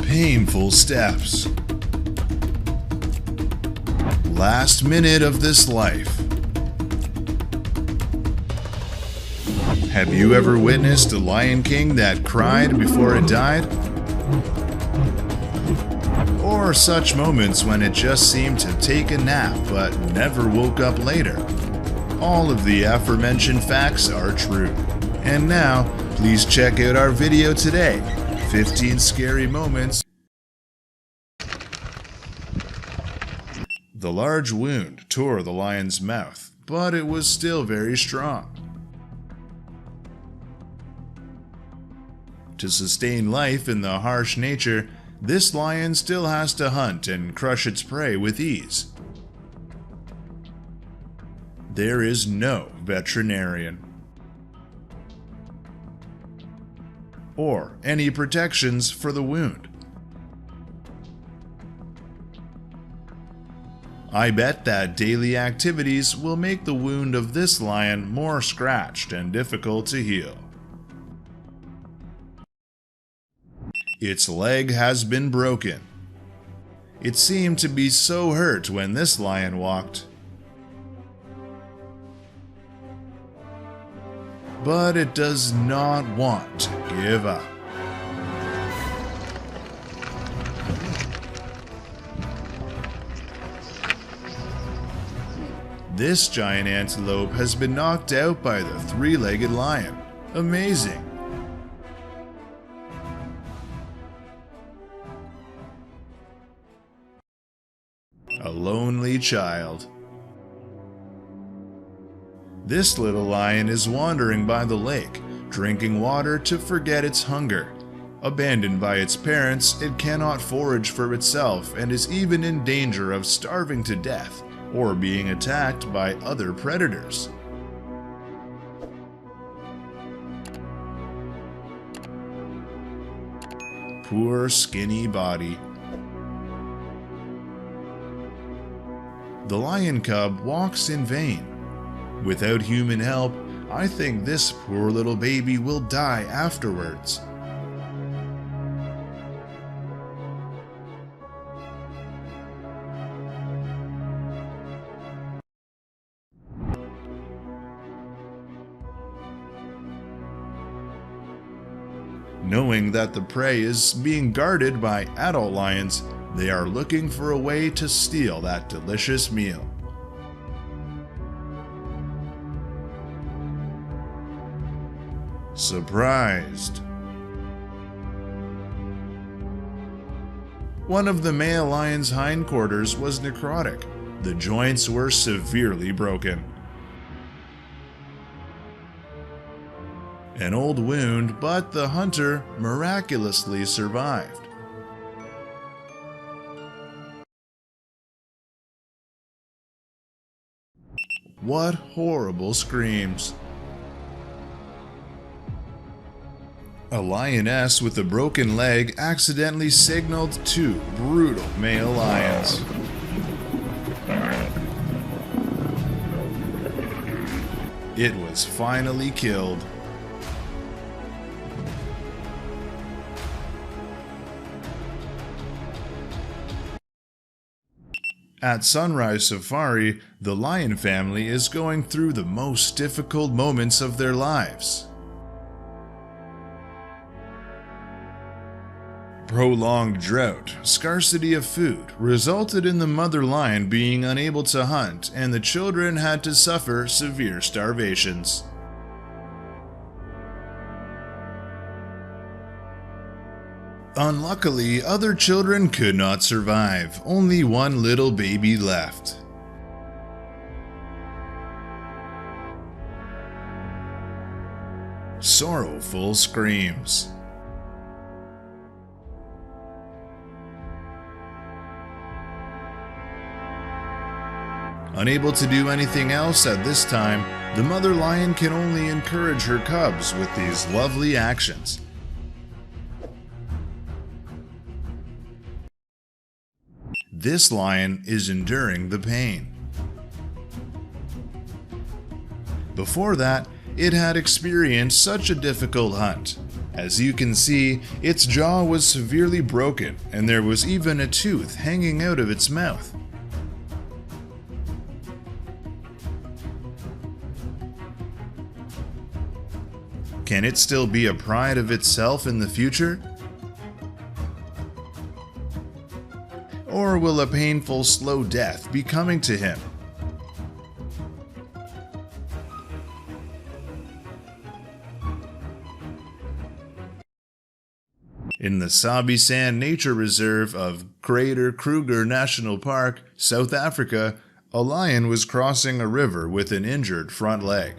Painful steps. Last minute of this life. Have you ever witnessed a Lion King that cried before it died? Or such moments when it just seemed to take a nap but never woke up later? All of the aforementioned facts are true. And now, please check out our video today, 15 Scary Moments. The large wound tore the lion's mouth, but it was still very strong. To sustain life in the harsh nature, this lion still has to hunt and crush its prey with ease. There is no veterinarian or any protections for the wound. I bet that daily activities will make the wound of this lion more scratched and difficult to heal. Its leg has been broken. It seemed to be so hurt when this lion walked. But it does not want to give up. This giant antelope has been knocked out by the three-legged lion. Amazing! A lonely child. This little lion is wandering by the lake, drinking water to forget its hunger. Abandoned by its parents, it cannot forage for itself and is even in danger of starving to death or being attacked by other predators. Poor skinny body. The lion cub walks in vain. Without human help, I think this poor little baby will die afterwards. Knowing that the prey is being guarded by adult lions, they are looking for a way to steal that delicious meal. Surprised. One of the male lion's hindquarters was necrotic. The joints were severely broken. An old wound, but the hunter miraculously survived. What horrible screams! A lioness with a broken leg accidentally signaled two brutal male lions. It was finally killed. At Sunrise Safari, the lion family is going through the most difficult moments of their lives. Prolonged drought, scarcity of food, resulted in the mother lion being unable to hunt, and the children had to suffer severe starvations. Unluckily, other children could not survive. Only one little baby left. Sorrowful screams. Unable to do anything else at this time, the mother lion can only encourage her cubs with these lovely actions. This lion is enduring the pain. Before that, it had experienced such a difficult hunt. As you can see, its jaw was severely broken, and there was even a tooth hanging out of its mouth. Can it still be a pride of itself in the future? Or will a painful, slow death be coming to him? In the Sabi-San Nature Reserve of Greater Kruger National Park, South Africa, a lion was crossing a river with an injured front leg.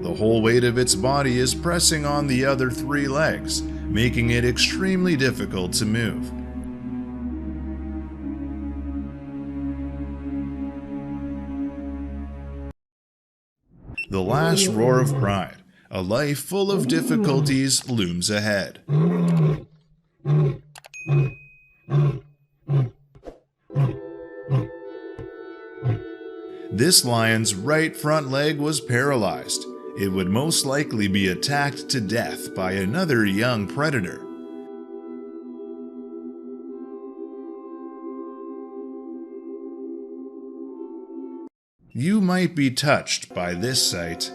The whole weight of its body is pressing on the other 3 legs, making it extremely difficult to move. The last roar of pride, a life full of difficulties looms ahead. This lion's right front leg was paralyzed. It would most likely be attacked to death by another young predator. You might be touched by this sight.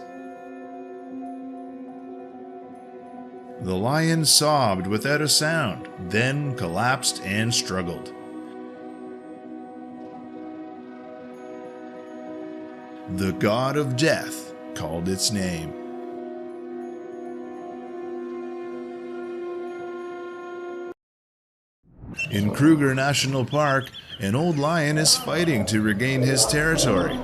The lion sobbed without a sound, then collapsed and struggled. The god of death called its name. In Kruger National Park, an old lion is fighting to regain his territory.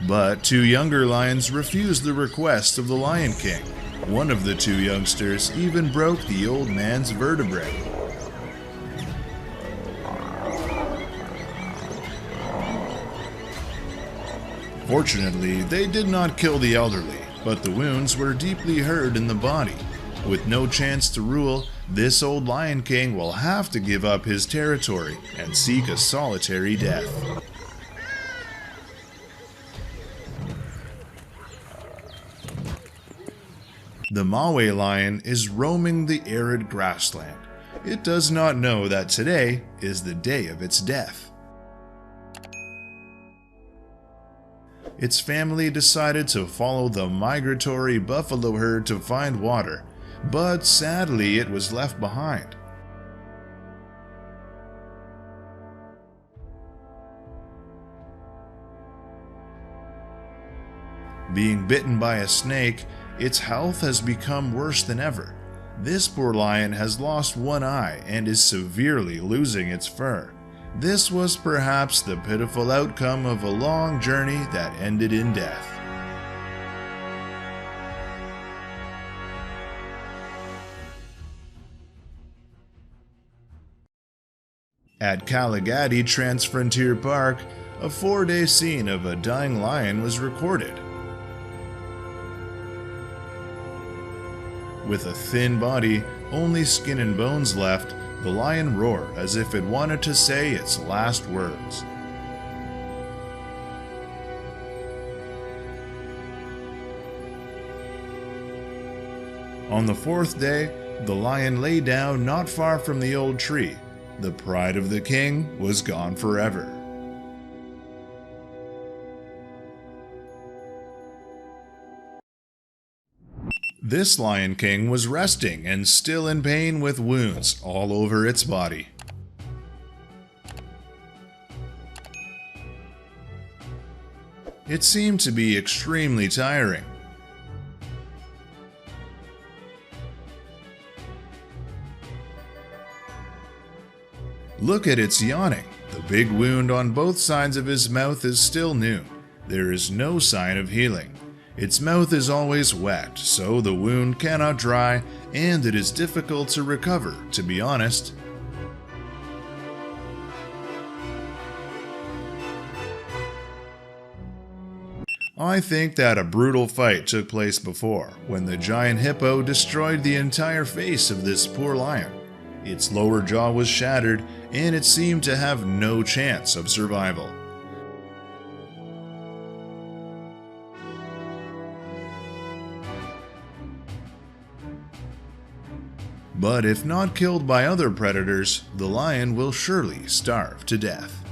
But 2 younger lions refused the request of the Lion King. One of the 2 youngsters even broke the old man's vertebrae. Fortunately, they did not kill the elderly, but the wounds were deeply hurt in the body. With no chance to rule, this old Lion King will have to give up his territory and seek a solitary death. The Maui lion is roaming the arid grassland. It does not know that today is the day of its death. Its family decided to follow the migratory buffalo herd to find water, but sadly it was left behind. Being bitten by a snake, its health has become worse than ever. This poor lion has lost one eye and is severely losing its fur. This was perhaps the pitiful outcome of a long journey that ended in death. At Kalagadi Transfrontier Park, a 4-day scene of a dying lion was recorded. With a thin body, only skin and bones left, the lion roared as if it wanted to say its last words. On the 4th day, the lion lay down not far from the old tree. The pride of the king was gone forever. This Lion King was resting and still in pain with wounds all over its body. It seemed to be extremely tiring. Look at its yawning. The big wound on both sides of his mouth is still new. There is no sign of healing. Its mouth is always wet, so the wound cannot dry, and it is difficult to recover, to be honest. I think that a brutal fight took place before, when the giant hippo destroyed the entire face of this poor lion. Its lower jaw was shattered, and it seemed to have no chance of survival. But if not killed by other predators, the lion will surely starve to death.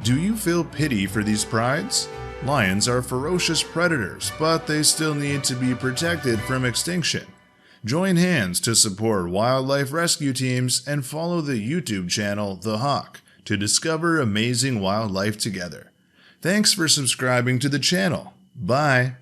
Do you feel pity for these prides? Lions are ferocious predators, but they still need to be protected from extinction. Join hands to support wildlife rescue teams and follow the YouTube channel The Hawk to discover amazing wildlife together. Thanks for subscribing to the channel. Bye!